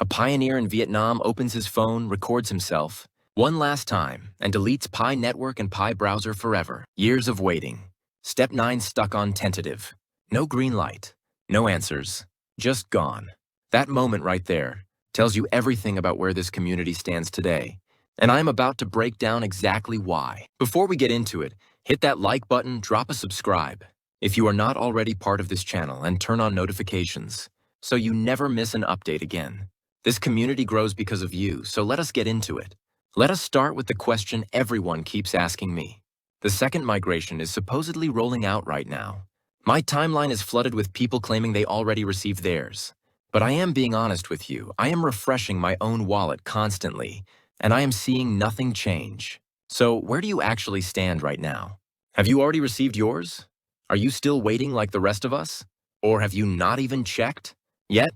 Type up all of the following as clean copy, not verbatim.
A pioneer in Vietnam opens his phone, records himself one last time, and deletes Pi Network and Pi Browser forever. Years of waiting. Step 9 stuck on tentative. No green light. No answers. Just gone. That moment right there tells you everything about where this community stands today. And I am about to break down exactly why. Before we get into it, hit that like button, drop a subscribe if you are not already part of this channel, and turn on notifications so you never miss an update again. This community grows because of you, so let us get into it. Let us start with the question everyone keeps asking me. The second migration is supposedly rolling out right now. My timeline is flooded with people claiming they already received theirs. But I am being honest with you. I am refreshing my own wallet constantly, and I am seeing nothing change. So where do you actually stand right now? Have you already received yours? Are you still waiting like the rest of us? Or have you not even checked yet?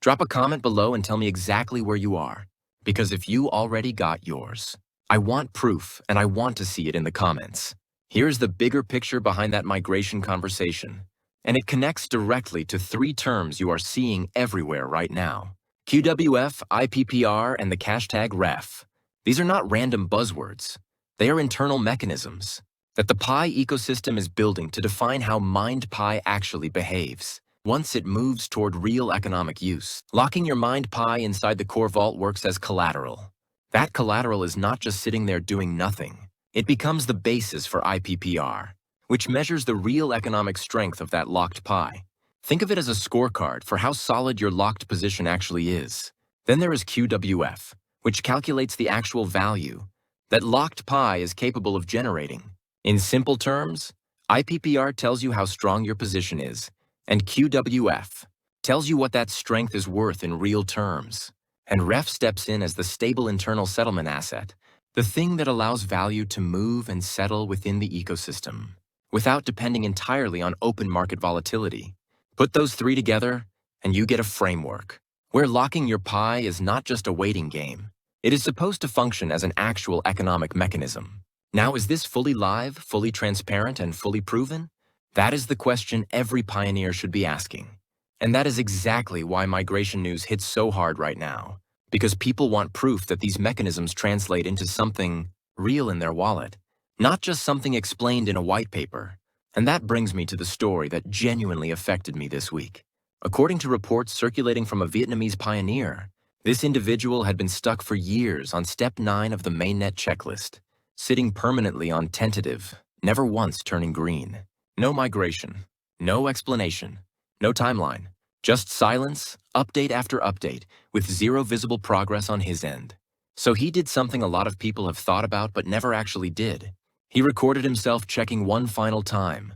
Drop a comment below and tell me exactly where you are. Because if you already got yours, I want proof, and I want to see it in the comments. Here's the bigger picture behind that migration conversation, and it connects directly to 3 terms you are seeing everywhere right now: QWF, IPPR, and the hashtag ref. These are not random buzzwords. They are internal mechanisms that the Pi ecosystem is building to define how mined Pi actually behaves once it moves toward real economic use. Locking your mined Pi inside the core vault works as collateral. That collateral is not just sitting there doing nothing. It becomes the basis for IPPR, which measures the real economic strength of that locked Pi. Think of it as a scorecard for how solid your locked position actually is. Then there is QWF, which calculates the actual value that locked Pi is capable of generating. In simple terms, IPPR tells you how strong your position is, and QWF tells you what that strength is worth in real terms. And ref steps in as the stable internal settlement asset, the thing that allows value to move and settle within the ecosystem, without depending entirely on open market volatility. Put those 3 together, and you get a framework where locking your Pi is not just a waiting game. It is supposed to function as an actual economic mechanism. Now, is this fully live, fully transparent, and fully proven? That is the question every pioneer should be asking. And that is exactly why migration news hits so hard right now, because people want proof that these mechanisms translate into something real in their wallet, not just something explained in a white paper. And that brings me to the story that genuinely affected me this week. According to reports circulating from a Vietnamese pioneer, this individual had been stuck for years on step 9 of the Mainnet Checklist, sitting permanently on tentative, never once turning green. No migration, no explanation, no timeline, just silence, update after update, with zero visible progress on his end. So he did something a lot of people have thought about but never actually did. He recorded himself checking one final time,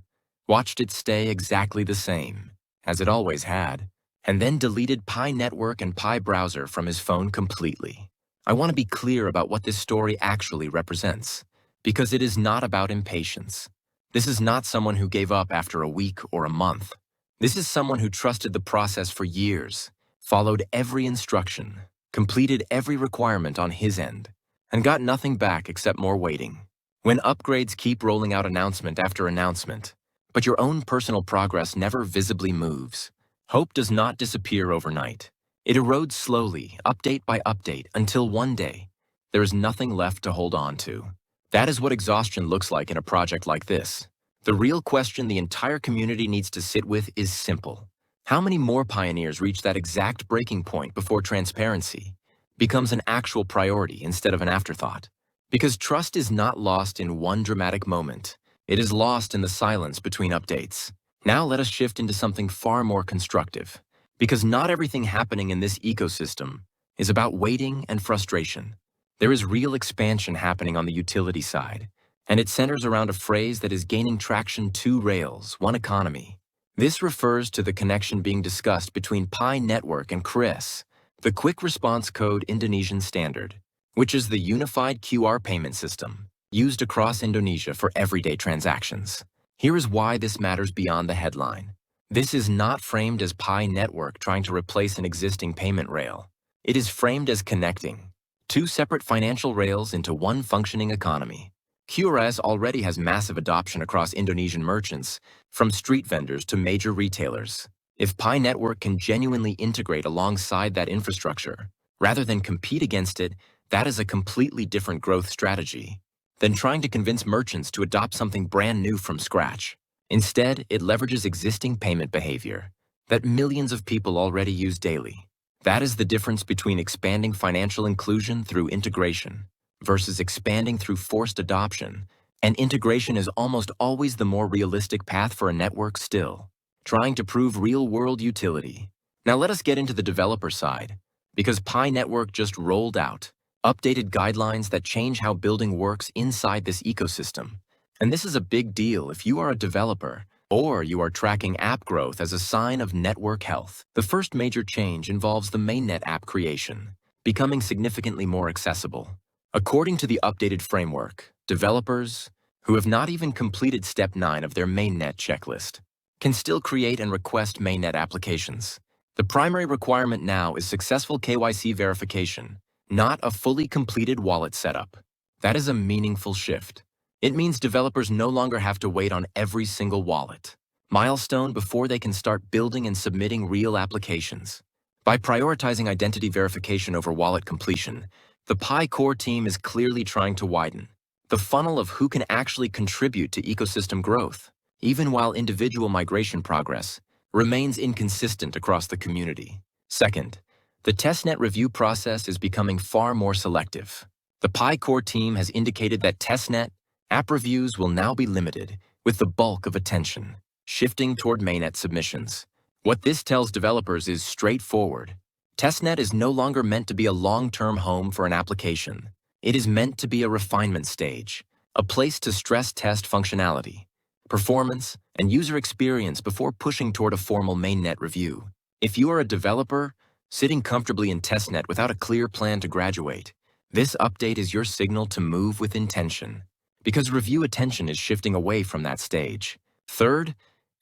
watched it stay exactly the same, as it always had, and then deleted Pi Network and Pi Browser from his phone completely. I want to be clear about what this story actually represents, because it is not about impatience. This is not someone who gave up after a week or a month. This is someone who trusted the process for years, followed every instruction, completed every requirement on his end, and got nothing back except more waiting. When upgrades keep rolling out announcement after announcement, but your own personal progress never visibly moves, hope does not disappear overnight. It erodes slowly, update by update, until one day, there is nothing left to hold on to. That is what exhaustion looks like in a project like this. The real question the entire community needs to sit with is simple. How many more pioneers reach that exact breaking point before transparency becomes an actual priority instead of an afterthought? Because trust is not lost in one dramatic moment. It is lost in the silence between updates. Now let us shift into something far more constructive. Because not everything happening in this ecosystem is about waiting and frustration. There is real expansion happening on the utility side, and it centers around a phrase that is gaining traction: 2 rails, 1 economy. This refers to the connection being discussed between Pi Network and KRIS, the Quick Response Code Indonesian standard, which is the unified QR payment system used across Indonesia for everyday transactions. Here is why this matters beyond the headline. This is not framed as Pi Network trying to replace an existing payment rail. It is framed as connecting 2 separate financial rails into one functioning economy. QRS already has massive adoption across Indonesian merchants, from street vendors to major retailers. If Pi Network can genuinely integrate alongside that infrastructure, rather than compete against it, that is a completely different growth strategy than trying to convince merchants to adopt something brand new from scratch. Instead, it leverages existing payment behavior that millions of people already use daily. That is the difference between expanding financial inclusion through integration versus expanding through forced adoption. And integration is almost always the more realistic path for a network still, trying to prove real-world utility. Now let us get into the developer side, because Pi Network just rolled out updated guidelines that change how building works inside this ecosystem. And this is a big deal if you are a developer or you are tracking app growth as a sign of network health. The first major change involves the Mainnet App creation, becoming significantly more accessible. According to the updated framework, developers who have not even completed Step 9 of their Mainnet checklist can still create and request Mainnet applications. The primary requirement now is successful KYC verification, not a fully completed wallet setup. That is a meaningful shift. It means developers no longer have to wait on every single wallet milestone before they can start building and submitting real applications. By prioritizing identity verification over wallet completion, the Pi core team is clearly trying to widen the funnel of who can actually contribute to ecosystem growth, even while individual migration progress remains inconsistent across the community. Second, the testnet review process is becoming far more selective. The Pi core team has indicated that testnet app reviews will now be limited, with the bulk of attention shifting toward mainnet submissions. What this tells developers is straightforward. Testnet is no longer meant to be a long-term home for an application. It is meant to be a refinement stage, a place to stress test functionality, performance, and user experience before pushing toward a formal mainnet review. If you are a developer sitting comfortably in testnet without a clear plan to graduate, this update is your signal to move with intention, because review attention is shifting away from that stage. Third,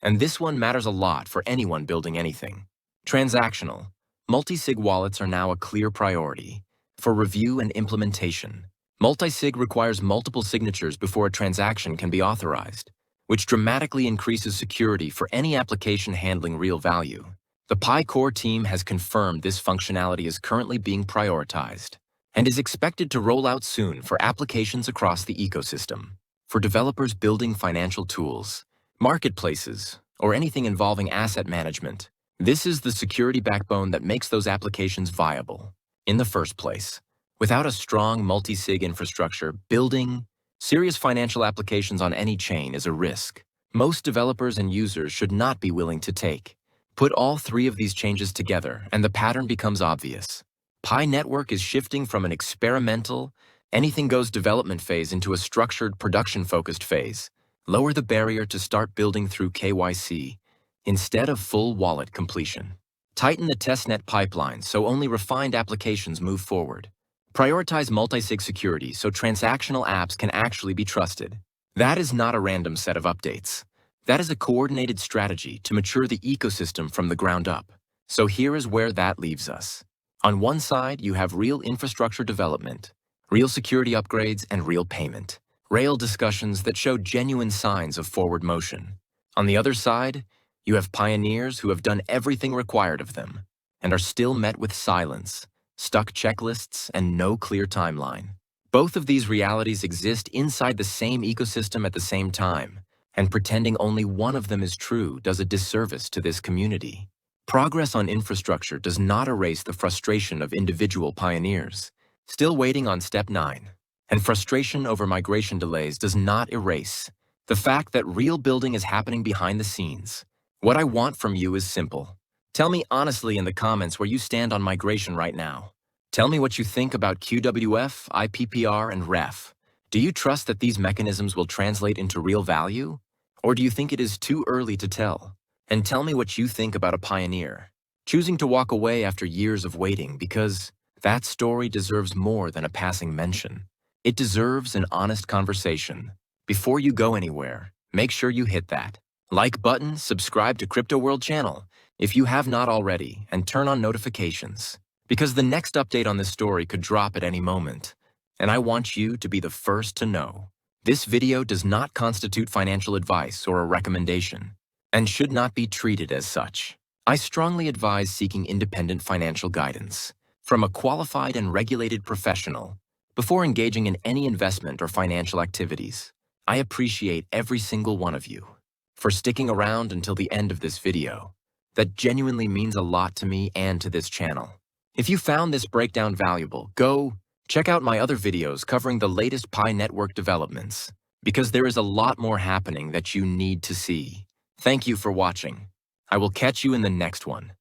and this one matters a lot for anyone building anything, transactional. Multisig wallets are now a clear priority for review and implementation. Multisig requires multiple signatures before a transaction can be authorized, which dramatically increases security for any application handling real value. The Pi core team has confirmed this functionality is currently being prioritized and is expected to roll out soon for applications across the ecosystem. For developers building financial tools, marketplaces, or anything involving asset management, this is the security backbone that makes those applications viable in the first place. Without a strong multi-sig infrastructure, building serious financial applications on any chain is a risk most developers and users should not be willing to take. Put all three of these changes together, and the pattern becomes obvious. Pi Network is shifting from an experimental, anything-goes development phase into a structured, production-focused phase. Lower the barrier to start building through KYC instead of full wallet completion. Tighten the testnet pipeline so only refined applications move forward. Prioritize multi-sig security so transactional apps can actually be trusted. That is not a random set of updates. That is a coordinated strategy to mature the ecosystem from the ground up. So here is where that leaves us. On one side, you have real infrastructure development, real security upgrades, and real payment rail discussions that show genuine signs of forward motion. On the other side, you have pioneers who have done everything required of them and are still met with silence, stuck checklists, and no clear timeline. Both of these realities exist inside the same ecosystem at the same time, and pretending only one of them is true does a disservice to this community. Progress on infrastructure does not erase the frustration of individual pioneers, still waiting on Step 9. And frustration over migration delays does not erase the fact that real building is happening behind the scenes. What I want from you is simple. Tell me honestly in the comments where you stand on migration right now. Tell me what you think about QWF, IPPR, and REF. Do you trust that these mechanisms will translate into real value? Or do you think it is too early to tell? And tell me what you think about a pioneer choosing to walk away after years of waiting, because that story deserves more than a passing mention. It deserves an honest conversation. Before you go anywhere, make sure you hit that like button, subscribe to Crypto World channel if you have not already, and turn on notifications, because the next update on this story could drop at any moment, and I want you to be the first to know. This video does not constitute financial advice or a recommendation, and should not be treated as such. I strongly advise seeking independent financial guidance from a qualified and regulated professional before engaging in any investment or financial activities. I appreciate every single one of you for sticking around until the end of this video. That genuinely means a lot to me and to this channel. If you found this breakdown valuable, go check out my other videos covering the latest Pi network developments, because there is a lot more happening that you need to see. Thank you for watching. I will catch you in the next one.